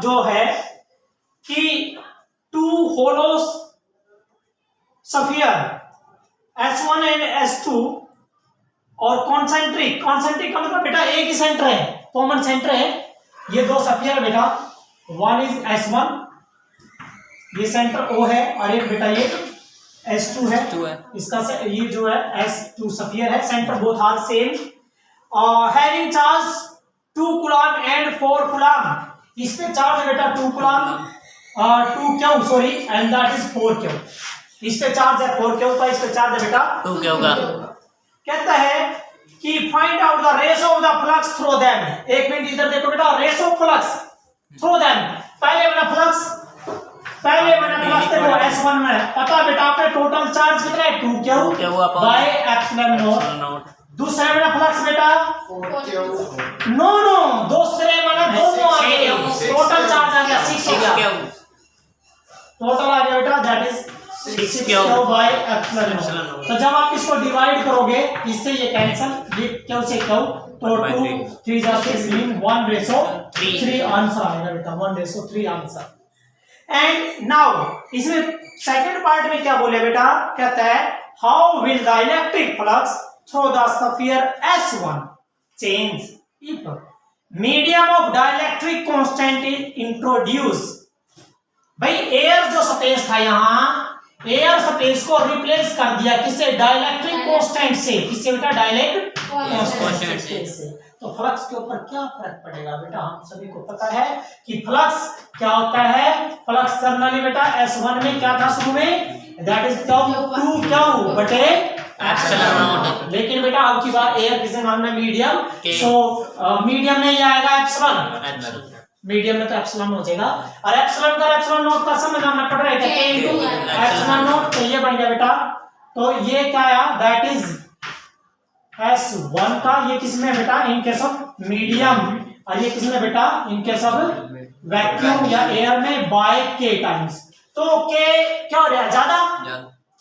जो है कि to hollow sphere S1 and S2 और कॉन्सेंट्रिक का मतलब बेटा एक ही सेंटर है, कॉमन सेंटर है। ये दो स्फीयर है बेटा, वन इज S1, ये सेंटर O है, और एक बेटा ये S2 है। इसका ये जो है S2 स्फीयर है, center both are same, having charge 2 coulomb and 4 coulomb. इस पे चार्ज है बेटा 2 coulomb 2 Q sorry and that is 4 Q. इस पे चार्ज है 4 क्यू का, इस पे चार्ज है बेटा 2 क्यू का। कहता है कि find out the ratio of the flux through them. एक मिनट इधर देखो बेटा, ratio of flux through them. पहले वाला फ्लक्स देखो S1 में पता बेटा आपने टोटल चार्ज कितना है 2 क्यू बाय एप्सिलॉन नॉट। दूसरे वाला फ्लक्स बेटा 4 क्यू नो दूसरे वाला दोनों आ गए, टोटल चार्ज आ गया 6 हो गया, टोटल आ गया बेटा that is 6 Q by epsilon not. तो जब आप इसको डिवाइड करोगे इससे ये कैंसिल, ये क्यू से क्यू, तो 2 3 जा 6 मीन 1:3 आंसर आएगा बेटा, 1:3 आंसर। एंड नाउ इसमें सेकंड पार्ट में क्या बोले बेटा, कहता है how will the electric flux through the sphere S1 change if medium of dielectric constant is introduce. भाई एयर जो स्पेस था, यहाँ एयर स्पेस को रिप्लेस कर दिया किससे, डाइलेक्ट्रिक कांस्टेंट से। किससे बेटा, डाइलेक्ट्रिक कांस्टेंट से। तो फ्लक्स के ऊपर क्या फर्क पड़ेगा बेटा, हम सभी को पता है कि फ्लक्स क्या होता है। फ्लक्स जनरली बेटा S1 में क्या था शुरू में, दैट इज 2 क्यू बटे एप्सिलॉन नॉट। लेकिन बेटा अब की बार एयर किसे मानना है, मीडियम, सो मीडियम में ये आएगा एप्सिलॉन, मीडियम में तो एप्सिलॉन हो जाएगा। और एप्सिलॉन का एप्सिलॉन नॉट का समझना पड़ रहा है क्या, K इनटू एप्सिलॉन नॉट। तो ये बन गया बेटा, तो ये क्या आया, दैट इज S1 का, ये किसमें बेटा, इन केस ऑफ मीडियम, और ये किसमें बेटा, इन केस ऑफ वैक्यूम या एयर में बाय K टाइम्स। तो K क्या हो रहा है, ज्यादा,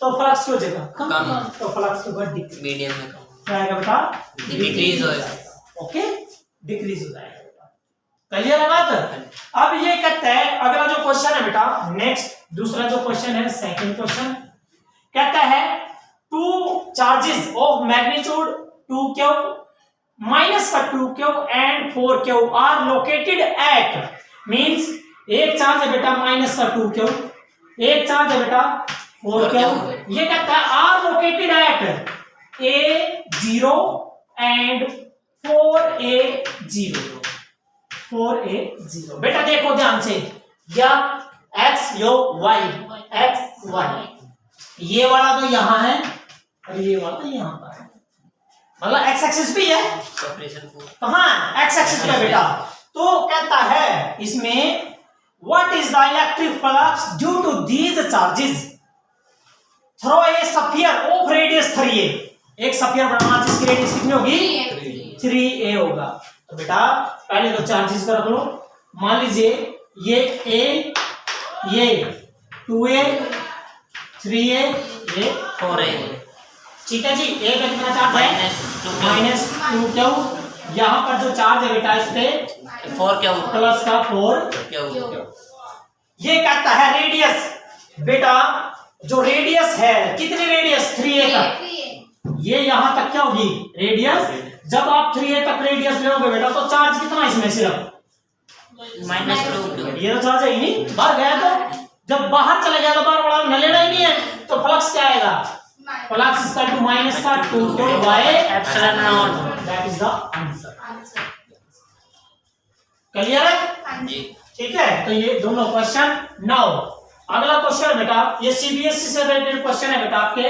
तो फ्लक्स क्यों जगह कम, तो फ्लक्स के बाद मीडियम में कम क्या आएगा बेटा, डिक्रीज होएगा। ओके, डिक्रीज हो जाएगा बेटा, क्लियर है बात। अब ये कहता है अगला जो क्वेश्चन है बेटा, नेक्स्ट दूसरा जो क्वेश्चन है, सेकंड क्वेश्चन कहता है two charges of magnitude 2 Q minus का 2 Q and 4 Q R located at, means एक चार्ज है बेटा माइनस का 2 क्यू, एक चार्ज है बेटा 4 क्यू। ये कहता है are located at A0 and 4A0 बेटा देखो ध्यान से, या x यो y, x y, ये वाला तो यहां है और ये वाला तो यहां पर है, मतलब x एक्सिस भी है, कहां x एक्सिस पे बेटा। तो कहता है इसमें what is the electric flux due to these charges through a sphere of radius 3a। एक स्फीयर बनाना जिसकी रेडियस कितनी होगी, 3a होगा। तो बेटा पहले तो चार्जेस का रख लो, मान लीजिए ये a, ये 2a, 3a, ये 4a, ठीक है जी। a का कितना चार्ज है, -2 क्यू। यहाँ पर जो चार्ज है बेटा इस पे 4 क्यू प्लस का 4 क्यू। ये कहता है रेडियस, बेटा जो रेडियस है, कितनी रेडियस, 3a तक, ये यहां तक क्या होगी रेडियस। जब आप 3a तक रेडियस लोगे बेटा तो चार्ज कितना इसमें, सिर्फ -2 ये तो चार्ज है ही नहीं, बाहर गया तो जब बाहर चला गया तो बाहर वाला न लेना ही नहीं है, तो फ्लक्स क्या आएगा, फ्लक्स इक्वल टू माइनस का 2 Q by epsilon not, that is the answer. Clear है जी, ठीक है। तो ये दोनों क्वेश्चन। नाउ अगला क्वेश्चन बेटा, ये सीबीएसई से रिलेटेड क्वेश्चन है बेटा, आपके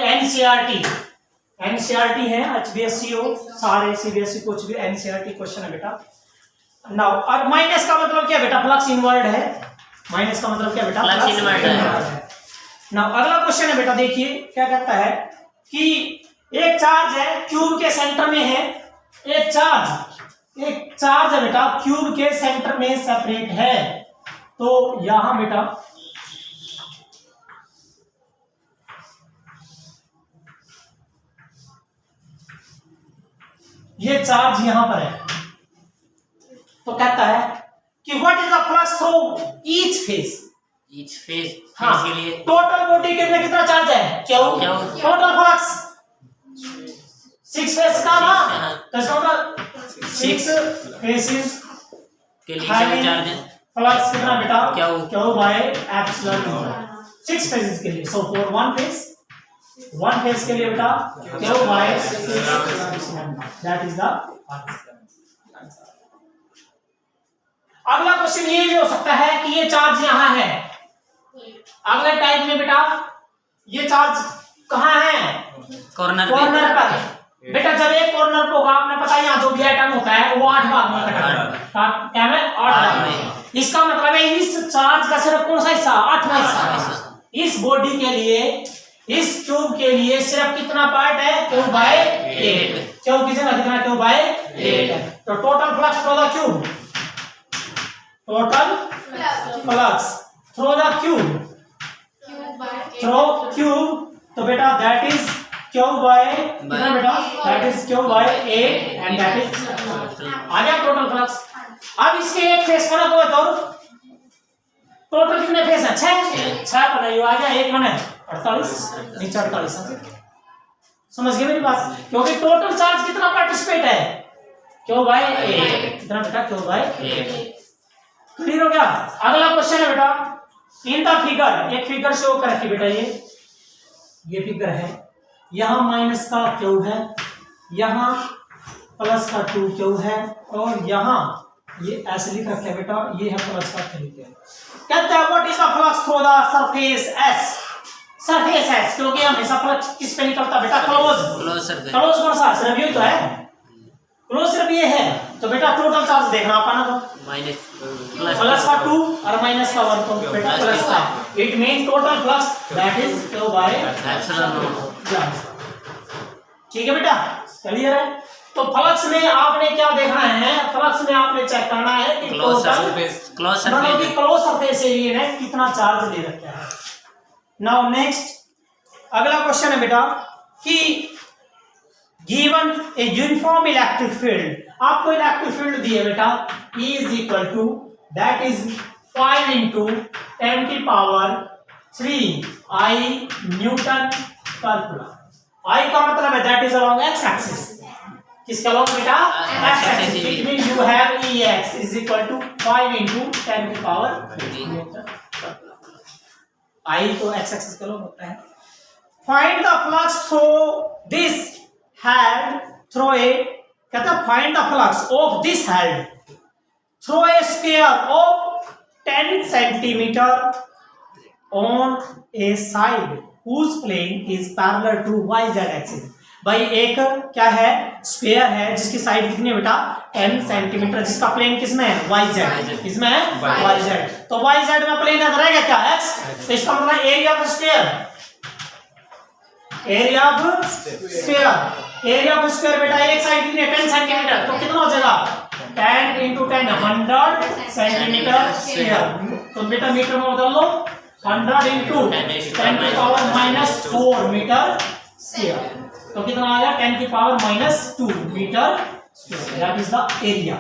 एनसीईआरटी है, एचबीएससी हो, सारे सीबीएसई कुछ भी एनसीईआरटी क्वेश्चन है बेटा। नाउ और माइनस का मतलब क्या बेटा, फ्लक्स इनवर्ड है, माइनस का मतलब क्या बेटा, फ्लक्स इनवर्ड है। नाउ अगला क्वेश्चन है बेटा, देखिए क्या कहता है कि एक चार्ज है क्यूब के सेंटर में है, एक चार्ज है बेटा क्यूब के सेंटर में सेपरेट है। तो यहां बेटा ये चार्ज यहां पर है, तो कहता है कि what is the flux through each phase. Each phase हाँ, के लिए टोटल बॉडी के लिए कितना चार्ज है? क्यू। टोटल फ्लक्स 6 फेज का ना, तो टोटल 6 फेसेस के लिए क्या चार्ज है? फ्लक्स कितना बेटा? Q by epsilon naught 6 phases के लिए। सो फॉर वन फेज के लिए बेटा Q by 6 that is the answer. अगला क्वेश्चन ये भी हो सकता है कि ये चार्ज यहां है। अगले टाइप में बेटा ये चार्ज कहां है? कॉर्नर पर। बेटा जब एक कॉर्नर को होगा, आपने पता है यहाँ जो भी आइटम होता है वो 8 भाग में कटा क्या है? 8 भाग में। इसका मतलब है इस चार्ज का सिर्फ कौन सा हिस्सा? 8वां हिस्सा। इस बॉडी के लिए, इस ट्यूब के लिए सिर्फ कितना पार्ट है? Q by 8। क्यू की जगह कितना? Q by 8। तो total flux through the cube, total flux through the cube, through cube, तो बेटा दैट इज क्यू बाय कितना बेटा? That is Q by 8 and that is आ गया टोटल फ्लक्स। अब इसके एक फेस पर को तो टोटल कितने फेस है? 6 बनाइए। आ गया एक बने 48 नीचे 48। समझ गए मेरी बात? क्योंकि टोटल चार्ज कितना पार्टिसिपेट है? क्यू बाय 8 कितना बेटा? Q by 8। क्लियर हो गया? अगला क्वेश्चन है बेटा इन द फिगर, एक फिगर शो कर रखी बेटा, ये फिगर है। यहाँ माइनस का क्यू है, यहाँ प्लस का 2 क्यू है, और यहाँ ये ऐसे लिख रखा है बेटा, ये है प्लस का 3 क्यू। कहते हैं what is the flux through the surface S? Surface S, क्योंकि हमेशा फ्लक्स किस पे निकलता बेटा? क्लोज कौन सा? सिर्फ ये तो है, क्लोज सिर्फ ये है। तो बेटा टोटल चार्ज देखना अपना तो प्लस का 2 और माइनस का 1, तो बेटा प्लस का। It means total flux that is Q by epsilon not. ठीक है बेटा, क्लियर है? तो फ्लक्स में आपने क्या देखना है? फ्लक्स में आपने चेक करना है कि क्लोज सरफेस एरिया ने कितना चार्ज ले रखा है। नाउ नेक्स्ट अगला क्वेश्चन है बेटा कि given a uniform electric field, आपको इलेक्ट्रिक फील्ड दिए बेटा E is equal to that is 5 into 10 की पावर 3 I न्यूटन पर कूलम। I का मतलब है that is along x axis। किसका along बेटा? x axis। It means you have Ex is equal to 5 into 10 की पावर 3 न्यूटन पर coulomb. I तो x axis का along होता है। Find the flux through this head through a, कहता है find the flux of this head through a sphere of 10 centimeter on a side whose plane is parallel to yz axis। भाई एक क्या है? Sphere है जिसकी साइड कितनी है बेटा? 10 सेंटीमीटर, जिसका प्लेन किसमें है? yz। किसमें है? yz। तो yz में प्लेन है, रहेगा क्या? x। तो इसका मतलब area of sphere, area of sphere, area of square बेटा एक साइड कितनी है? 10 सेंटीमीटर, तो कितना हो जाएगा? 10 into 10 100 सेंटीमीटर स्क्वायर। तो बेटा मीटर में बदल लो, 100 into 10 की पावर -4 मीटर स्क्वायर। तो कितना आ गया? 10 की power -2 metre square. That is the area.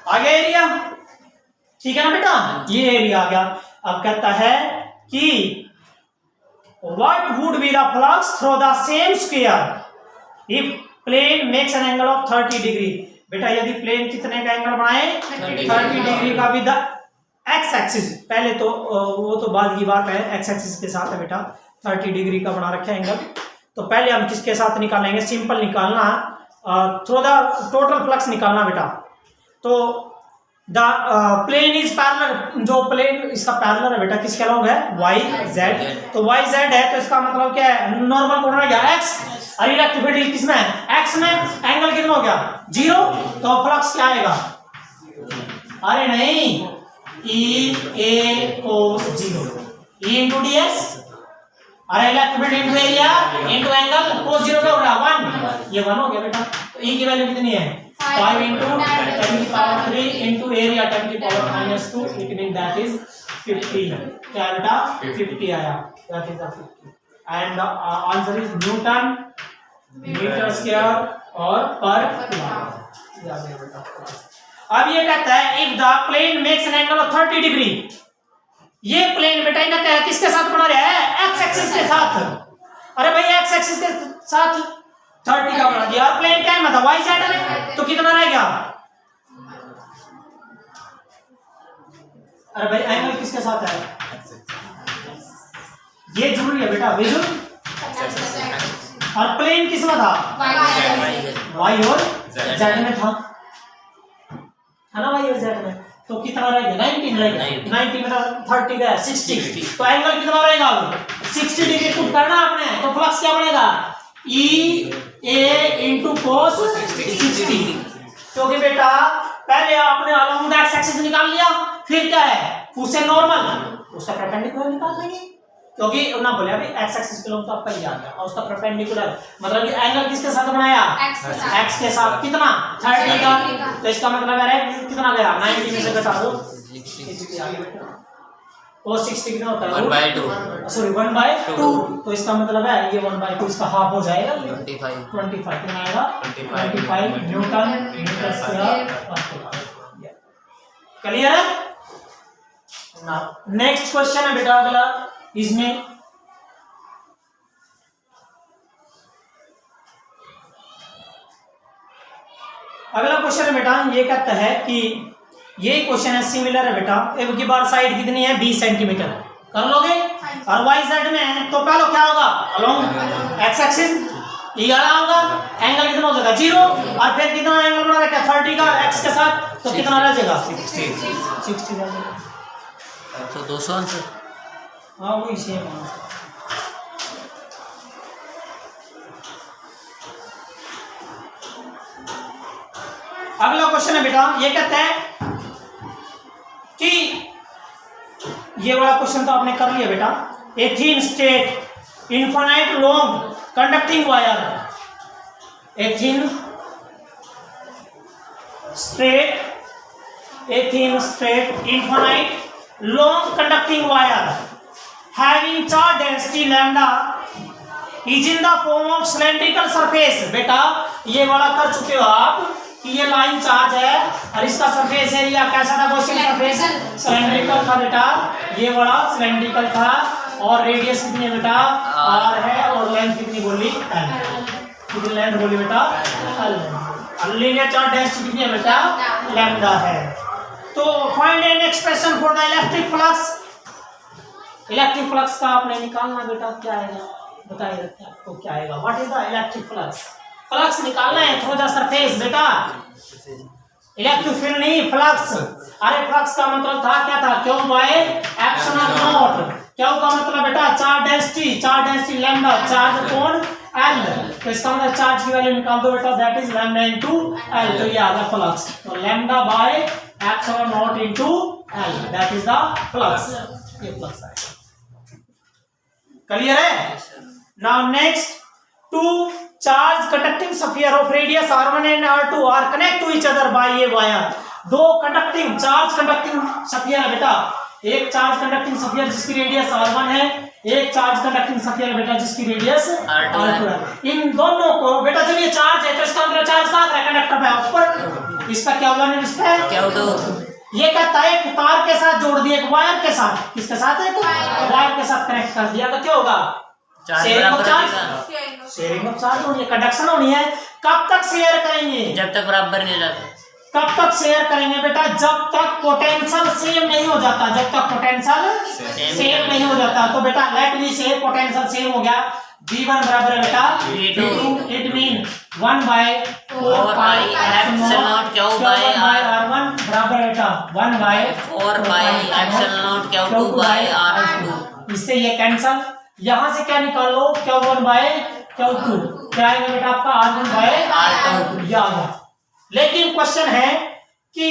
आ गया एरिया? ठीक है ना बेटा, ये एरिया आ गया। अब कहता है कि what would be the flux through the same square if plane makes an angle of 30 degree। बेटा यदि प्लेन कितने का एंगल बनाए? 30 डिग्री का विद x एक्सिस। पहले तो वो तो बाद की बात है, x एक्सिस के साथ है बेटा, 30 डिग्री का बना रखा है एंगल। तो पहले हम किसके साथ निकालेंगे? सिंपल निकालना, थ्रू द टोटल फ्लक्स निकालना बेटा। तो द प्लेन इज पैरेलल, जो प्लेन इसका पैरेलल है बेटा किसके अलॉन्ग है? yz। तो yz है तो इसका मतलब क्या है? नॉर्मल कोण है क्या? x। और इलेक्ट्रिक फील्ड किसमें है? x में। एंगल कितना हो गया? 0। तो फ्लक्स क्या आएगा? अरे नहीं, E A cos 0 E into ds। अरे electric field into area into angle, cos 0 क्या हो गया? 1। ये 1 हो गया बेटा। तो E की वैल्यू कितनी है? 5 into 10 की पावर 3 into एरिया 10 की power -2। It mean that is 50। क्या बेटा? 50 आया। That is 50 and the answer is newton meter square और पर कूलम। अब ये कहता है if the plane makes an angle of 30 degree, ये प्लेन बेटा इन्हें क्या किसके साथ बना रहा है? एक्स एक्सिस के साथ। अरे भाई एक्स एक्सिस के साथ 30 का बना दिया और प्लेन क्या है मतलब वाई जेड में, तो कितना रह गया? अरे भाई एंगल किसके साथ है? ये जरूरी है बेटा, विजुअल। और प्लेन किस में था? वाई और जेड में था, है ना? वाई और जेड में, तो कितना रहेगा? 19 रहेगा। 90 में 30 गया 60, तो एंगल कितना रहेगा? 60 डिग्री पुट करना आपने, तो फ्लक्स क्या बनेगा? ई ए इंटू कोस 60। क्योंकि बेटा पहले आपने अलोंग द एक्स एक्सिस निकाल लिया, फिर क्या है उसे नॉर्मल उसका परपेंडिकुलर निकाल लेंगे, क्योंकि ना बोले अभी एक्स एक्सिस के लोग तो आपका ही आ गया, और उसका परपेंडिकुलर मतलब कि एंगल किसके साथ बनाया? एक्स के साथ। कितना? 30 का। तो इसका मतलब है कितना गया? 90 में से घटा दो 60 आ गया। और 60 कितना होता है? 1/2 सॉरी 1/2। तो इसका मतलब है ये 1/2 इसका हाफ हो जाएगा 25 कितना आएगा? 25 न्यूटन मीटर स्क्वायर। क्लियर है? नाउ नेक्स्ट क्वेश्चन है बेटा अगला, इसमें अगला क्वेश्चन है बेटा, ये कहता है कि ये क्वेश्चन है सिमिलर है बेटा, एक की बार साइड कितनी है? 20 सेंटीमीटर। कर लोगे? और वाई जेड में है तो पहले क्या होगा? अलोंग एक्स एक्सिस ये होगा, एंगल कितना हो जाएगा? 0। और फिर कितना एंगल बना रखा है? 30 का एक्स के साथ, तो कितना रह जाएगा? 60 रह जाएगा। तो 200 आंसर। हाँ वही सेम आंसर। अगला क्वेश्चन है बेटा, ये कहता है कि ये वाला क्वेश्चन तो आपने कर लिया बेटा। A thin straight infinite long conducting wire, a thin straight infinite long conducting wire having charge density lambda is in the form of cylindrical surface। बेटा ये वाला कर चुके हो आप कि ये लाइन चार्ज है और इसका सरफेस एरिया कैसा था? क्वेश्चन सरफेस सिलेंड्रिकल था बेटा, ये वाला सिलेंड्रिकल था। और रेडियस कितनी है बेटा? r है। और लेंथ कितनी बोली? l। कितनी लेंथ बोली बेटा? l। और लीनियर चार्ज डेंसिटी कितनी है बेटा? लैम्डा है। तो find an expression for the electric flux. Electric flux का आपने निकालना बेटा, क्या आएगा बताइए आपको क्या आएगा? What is the electric flux? Flux निकालना है थ्रू द सरफेस बेटा, इलेक्ट्रिक फील्ड नहीं फ्लक्स। अरे फ्लक्स का मतलब था क्या था? Q by epsilon not. Q का मतलब बेटा charge density lambda, charge upon L. तो इसका मतलब चार्ज की वैल्यू निकाल दो बेटा, that is lambda into L. तो ये आ गया फ्लक्स। तो lambda by epsilon not into L, that is the flux. ये फ्लक्स आएगा। क्लियर है? Now next, two charge conducting sphere of radius r1 and r2 are connect to each other by a wire. दो conducting charge conducting sphere है बेटा, एक charge conducting sphere जिसकी radius r1 है, एक चार्ज कंडक्टिंग स्फीयर है बेटा जिसकी रेडियस r2 है। इन दोनों को बेटा जब ये चार्ज है तो इसका अंदर चार्ज कहां है? कंडक्टर पे ऊपर। इसका क्या होगा? इस पे क्या होगा? ये कहता है एक तार के साथ जोड़ दिया, एक वायर के साथ। किसके साथ? एक वायर के साथ कनेक्ट कर दिया तो क्या होगा? शेयरिंग ऑफ चार्ज होनी है, कंडक्शन होनी है। कब तक शेयर करेंगे? जब तक बराबर नहीं हो जाता। कब तक शेयर करेंगे बेटा? जब तक पोटेंशियल सेम नहीं हो जाता। जब तक पोटेंशियल सेम नहीं हो जाता। तो बेटा लेट मी से पोटेंशियल सेम हो गया, V1 बराबर है बेटा V2, it mean 1/4 pi epsilon Q by r1 बराबर है बेटा 1/4 pi epsilon Q bye r2। इससे ये कैंसिल, यहां से क्या निकाल लो? Q1 बाय Q2 क्या आएगा बेटा आपका? R1 बाय R2 ये आ गया। लेकिन क्वेश्चन है कि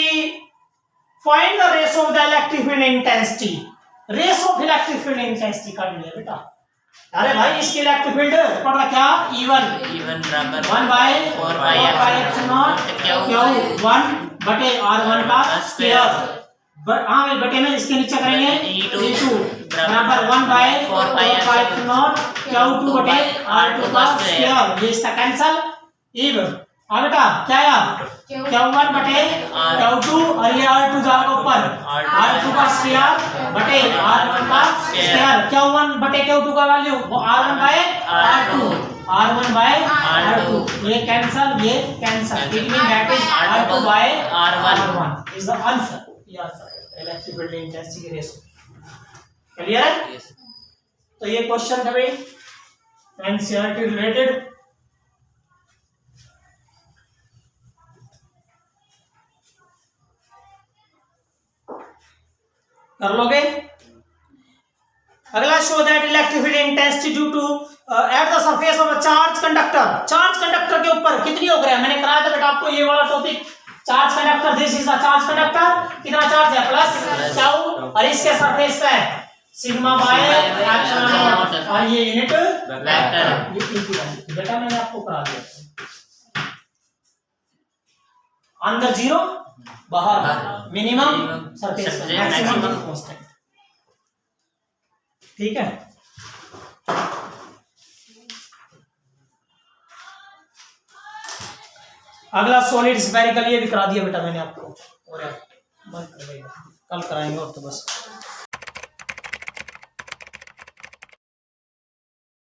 find the ratio of the electric field intensity. Ratio of electric field intensity का लिया बेटा। अरे भाई इसकी इलेक्ट्रिक फील्ड पढ़ रहा क्या? E1 बराबर 1/4 पाई एप्सिलॉन Q1 बटे R1 का स्क्वायर। हाँ भाई बटे में इसके नीचे करेंगे E2 बराबर 1/4 पाई एप्सिलॉन Q2 बटे R2 का स्क्वायर। ये इसका कैंसिल। इब हाँ बेटा क्या यार Q1 बटे Q2 और ये R2 जाएगा ऊपर R2 का स्क्वायर बटे R1 का स्क्वायर Q1 बटे Q2 का वैल्यू वो R1 bye R1 by R2 ये cancel it mean that is R2 by R1 is the answer ये आंसर इलेक्ट्रिक फील्ड इंटेंसिटी की रेशो क्लियर है। तो ये क्वेश्चन था भाई एनसीईआरटी रिलेटेड। कर लोगे। अगला show that electric field intensity due to at the surface of a charge conductor के ऊपर कितनी हो गया। मैंने कराया था बेटा आपको ये वाला topic charge conductor. This is the charge conductor कितना चार्ज है प्लस क्यू और इसके सरफेस पे सिग्मा बाय एप्सिलॉन नॉट और ये यूनिट वेक्टर ये बेटा मैंने आपको करा दिया। अंदर जीरो बाहर मिनिमम सरफेस मैक्सिमम कांस्टेंट ठीक है। अगला सॉलिड स्फेरिकल ये भी करा दिया बेटा मैंने आपको और बंद कर देगा कल कराएंगे और तो बस।